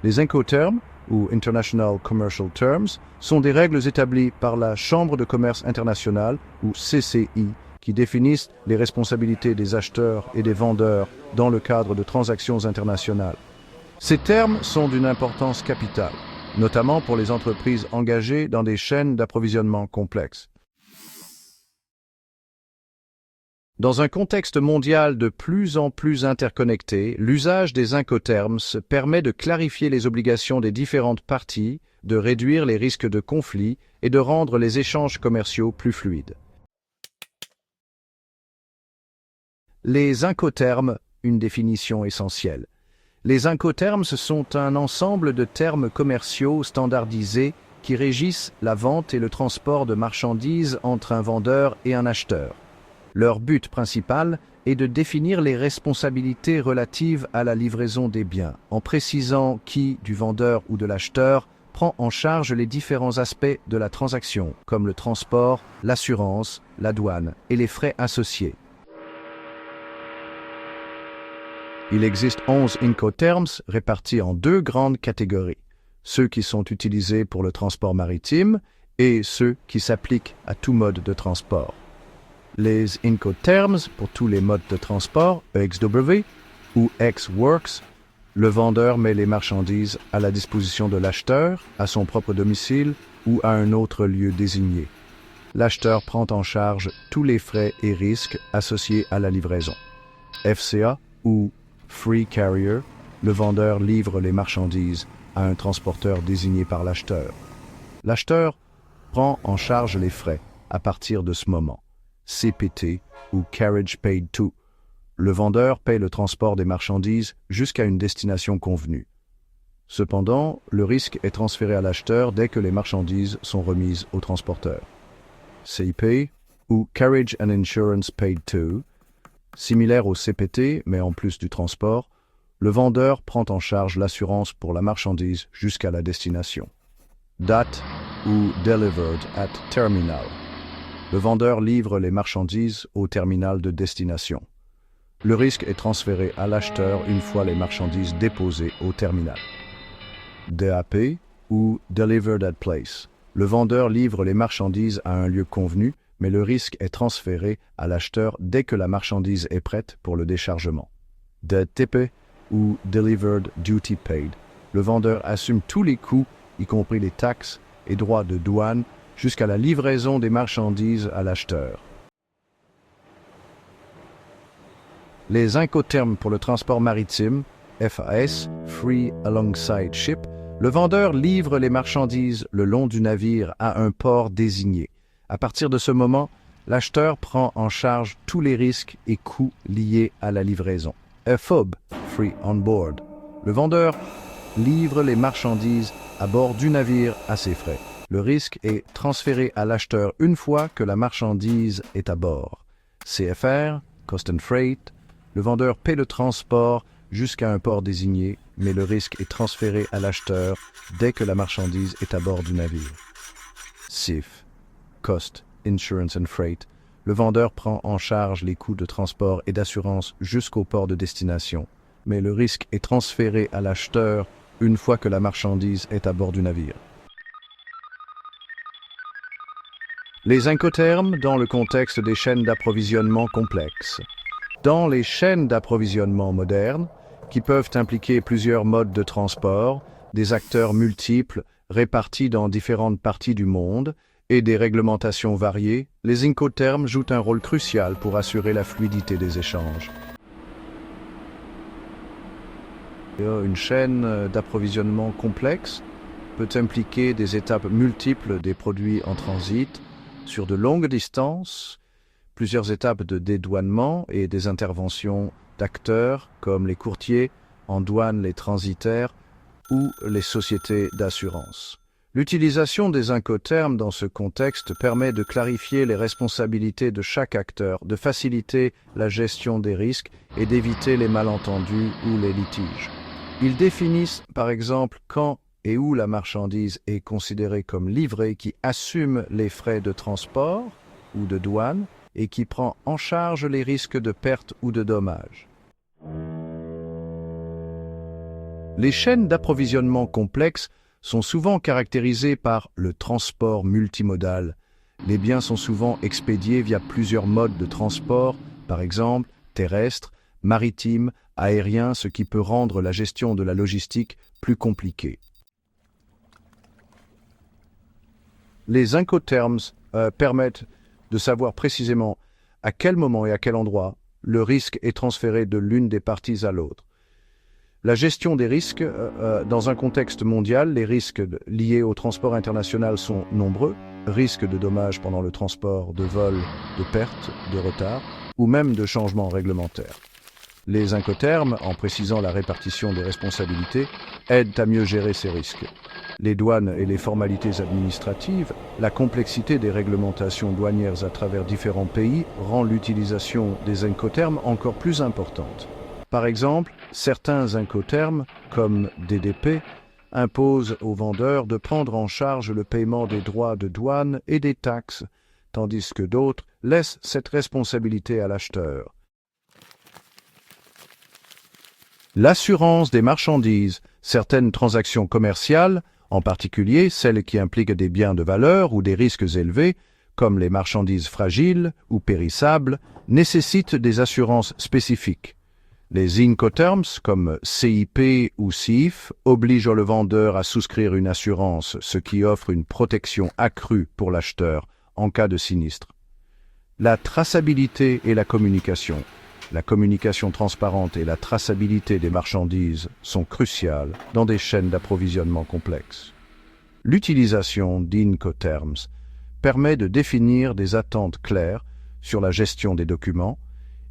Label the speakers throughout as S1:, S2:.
S1: Les Incoterms, ou International Commercial Terms, sont des règles établies par la Chambre de commerce internationale, ou CCI, qui définissent les responsabilités des acheteurs et des vendeurs dans le cadre de transactions internationales. Ces termes sont d'une importance capitale, notamment pour les entreprises engagées dans des chaînes d'approvisionnement complexes. Dans un contexte mondial de plus en plus interconnecté, l'usage des Incoterms permet de clarifier les obligations des différentes parties, de réduire les risques de conflit et de rendre les échanges commerciaux plus fluides. Les Incoterms, une définition essentielle. Les Incoterms sont un ensemble de termes commerciaux standardisés qui régissent la vente et le transport de marchandises entre un vendeur et un acheteur. Leur but principal est de définir les responsabilités relatives à la livraison des biens, en précisant qui, du vendeur ou de l'acheteur, prend en charge les différents aspects de la transaction, comme le transport, l'assurance, la douane et les frais associés. Il existe 11 Incoterms répartis en deux grandes catégories, ceux qui sont utilisés pour le transport maritime et ceux qui s'appliquent à tout mode de transport. Les Incoterms pour tous les modes de transport, EXW ou Ex-Works, le vendeur met les marchandises à la disposition de l'acheteur, à son propre domicile ou à un autre lieu désigné. L'acheteur prend en charge tous les frais et risques associés à la livraison. FCA ou Free Carrier, le vendeur livre les marchandises à un transporteur désigné par l'acheteur. L'acheteur prend en charge les frais à partir de ce moment. CPT ou Carriage Paid To. Le vendeur paie le transport des marchandises jusqu'à une destination convenue. Cependant, le risque est transféré à l'acheteur dès que les marchandises sont remises au transporteur. CPay ou Carriage and Insurance Paid To. Similaire au CPT, mais en plus du transport, le vendeur prend en charge l'assurance pour la marchandise jusqu'à la destination. DAT ou Delivered at Terminal. Le vendeur livre les marchandises au terminal de destination. Le risque est transféré à l'acheteur une fois les marchandises déposées au terminal. DAP ou Delivered at Place. Le vendeur livre les marchandises à un lieu convenu, mais le risque est transféré à l'acheteur dès que la marchandise est prête pour le déchargement. DTP ou Delivered Duty Paid. Le vendeur assume tous les coûts, y compris les taxes et droits de douane, jusqu'à la livraison des marchandises à l'acheteur. Les Incoterms pour le transport maritime, FAS, Free Alongside Ship, le vendeur livre les marchandises le long du navire à un port désigné. À partir de ce moment, l'acheteur prend en charge tous les risques et coûts liés à la livraison. FOB, Free On Board, le vendeur livre les marchandises à bord du navire à ses frais. Le risque est transféré à l'acheteur une fois que la marchandise est à bord. CFR, Cost and Freight, le vendeur paie le transport jusqu'à un port désigné, mais le risque est transféré à l'acheteur dès que la marchandise est à bord du navire. CIF, Cost, Insurance and Freight, le vendeur prend en charge les coûts de transport et d'assurance jusqu'au port de destination, mais le risque est transféré à l'acheteur une fois que la marchandise est à bord du navire. Les Incoterms dans le contexte des chaînes d'approvisionnement complexes. Dans les chaînes d'approvisionnement modernes, qui peuvent impliquer plusieurs modes de transport, des acteurs multiples répartis dans différentes parties du monde et des réglementations variées, les Incoterms jouent un rôle crucial pour assurer la fluidité des échanges. Une chaîne d'approvisionnement complexe peut impliquer des étapes multiples des produits en transit, sur de longues distances, plusieurs étapes de dédouanement et des interventions d'acteurs comme les courtiers, en douane les transitaires ou les sociétés d'assurance. L'utilisation des Incoterms dans ce contexte permet de clarifier les responsabilités de chaque acteur, de faciliter la gestion des risques et d'éviter les malentendus ou les litiges. Ils définissent par exemple quand et où la marchandise est considérée comme livrée, qui assume les frais de transport ou de douane et qui prend en charge les risques de perte ou de dommages. Les chaînes d'approvisionnement complexes sont souvent caractérisées par le transport multimodal. Les biens sont souvent expédiés via plusieurs modes de transport, par exemple terrestre, maritime, aérien, ce qui peut rendre la gestion de la logistique plus compliquée. Les Incoterms permettent de savoir précisément à quel moment et à quel endroit le risque est transféré de l'une des parties à l'autre. La gestion des risques, dans un contexte mondial, les risques liés au transport international sont nombreux. Risques de dommages pendant le transport, de vol, de pertes, de retard, ou même de changements réglementaires. Les Incoterms, en précisant la répartition des responsabilités, aident à mieux gérer ces risques. Les douanes et les formalités administratives, la complexité des réglementations douanières à travers différents pays rend l'utilisation des Incoterms encore plus importante. Par exemple, certains Incoterms, comme DDP, imposent aux vendeurs de prendre en charge le paiement des droits de douane et des taxes, tandis que d'autres laissent cette responsabilité à l'acheteur. L'assurance des marchandises, certaines transactions commerciales, en particulier celles qui impliquent des biens de valeur ou des risques élevés, comme les marchandises fragiles ou périssables, nécessitent des assurances spécifiques. Les Incoterms, comme CIP ou CIF, obligent le vendeur à souscrire une assurance, ce qui offre une protection accrue pour l'acheteur en cas de sinistre. La traçabilité et la communication. La communication transparente et la traçabilité des marchandises sont cruciales dans des chaînes d'approvisionnement complexes. L'utilisation d'Incoterms permet de définir des attentes claires sur la gestion des documents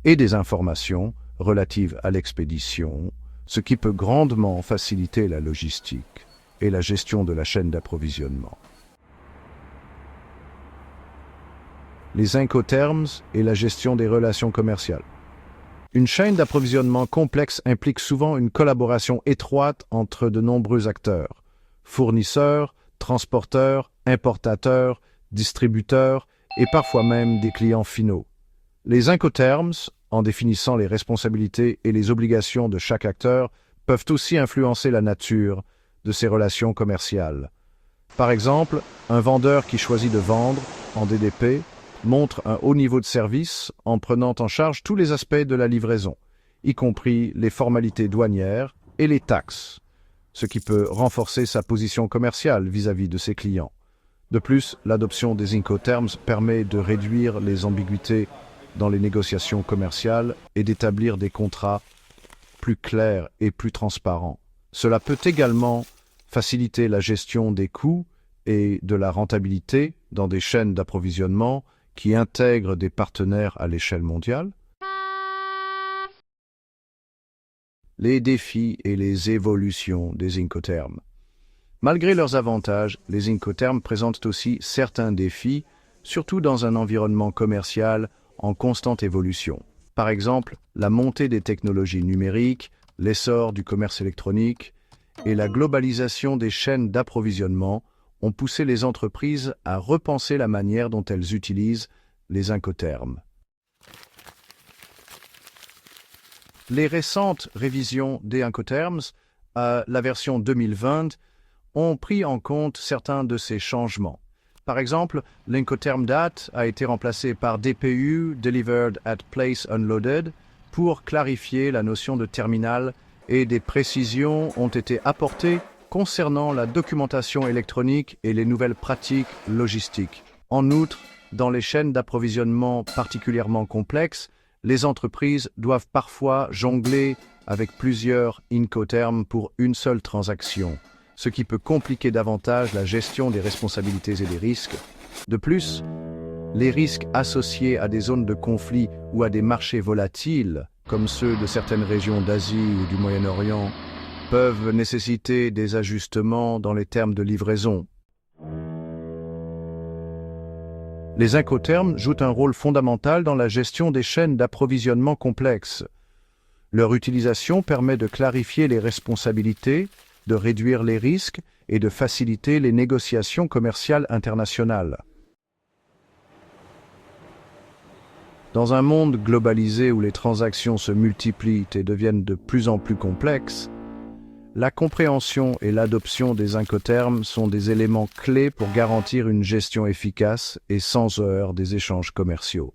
S1: et des informations relatives à l'expédition, ce qui peut grandement faciliter la logistique et la gestion de la chaîne d'approvisionnement. Les Incoterms et la gestion des relations commerciales. Une chaîne d'approvisionnement complexe implique souvent une collaboration étroite entre de nombreux acteurs, fournisseurs, transporteurs, importateurs, distributeurs et parfois même des clients finaux. Les Incoterms, en définissant les responsabilités et les obligations de chaque acteur, peuvent aussi influencer la nature de ces relations commerciales. Par exemple, un vendeur qui choisit de vendre en DDP montre un haut niveau de service en prenant en charge tous les aspects de la livraison, y compris les formalités douanières et les taxes, ce qui peut renforcer sa position commerciale vis-à-vis de ses clients. De plus, l'adoption des Incoterms permet de réduire les ambiguïtés dans les négociations commerciales et d'établir des contrats plus clairs et plus transparents. Cela peut également faciliter la gestion des coûts et de la rentabilité dans des chaînes d'approvisionnement qui intègrent des partenaires à l'échelle mondiale. Les défis et les évolutions des Incoterms. Malgré leurs avantages, les Incoterms présentent aussi certains défis, surtout dans un environnement commercial en constante évolution. Par exemple, la montée des technologies numériques, l'essor du commerce électronique et la globalisation des chaînes d'approvisionnement ont poussé les entreprises à repenser la manière dont elles utilisent les Incoterms. Les récentes révisions des Incoterms, la version 2020, ont pris en compte certains de ces changements. Par exemple, l'Incoterm DAT a été remplacé par DPU, Delivered at Place Unloaded, pour clarifier la notion de terminal, et des précisions ont été apportées concernant la documentation électronique et les nouvelles pratiques logistiques. En outre, dans les chaînes d'approvisionnement particulièrement complexes, les entreprises doivent parfois jongler avec plusieurs Incoterms pour une seule transaction, ce qui peut compliquer davantage la gestion des responsabilités et des risques. De plus, les risques associés à des zones de conflit ou à des marchés volatiles, comme ceux de certaines régions d'Asie ou du Moyen-Orient, peuvent nécessiter des ajustements dans les termes de livraison. Les Incoterms jouent un rôle fondamental dans la gestion des chaînes d'approvisionnement complexes. Leur utilisation permet de clarifier les responsabilités, de réduire les risques et de faciliter les négociations commerciales internationales. Dans un monde globalisé où les transactions se multiplient et deviennent de plus en plus complexes, La compréhension et l'adoption des incoterms sont des éléments clés pour garantir une gestion efficace et sans heurts des échanges commerciaux.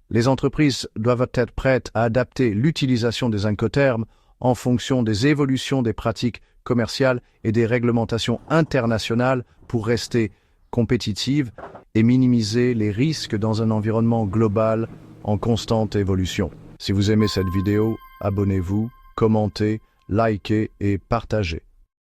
S1: Les entreprises doivent être prêtes à adapter l'utilisation des incoterms en fonction des évolutions des pratiques commerciales et des réglementations internationales pour rester compétitives et minimiser les risques dans un environnement global en constante évolution. Si vous aimez cette vidéo, abonnez-vous, commentez, likez et partagez.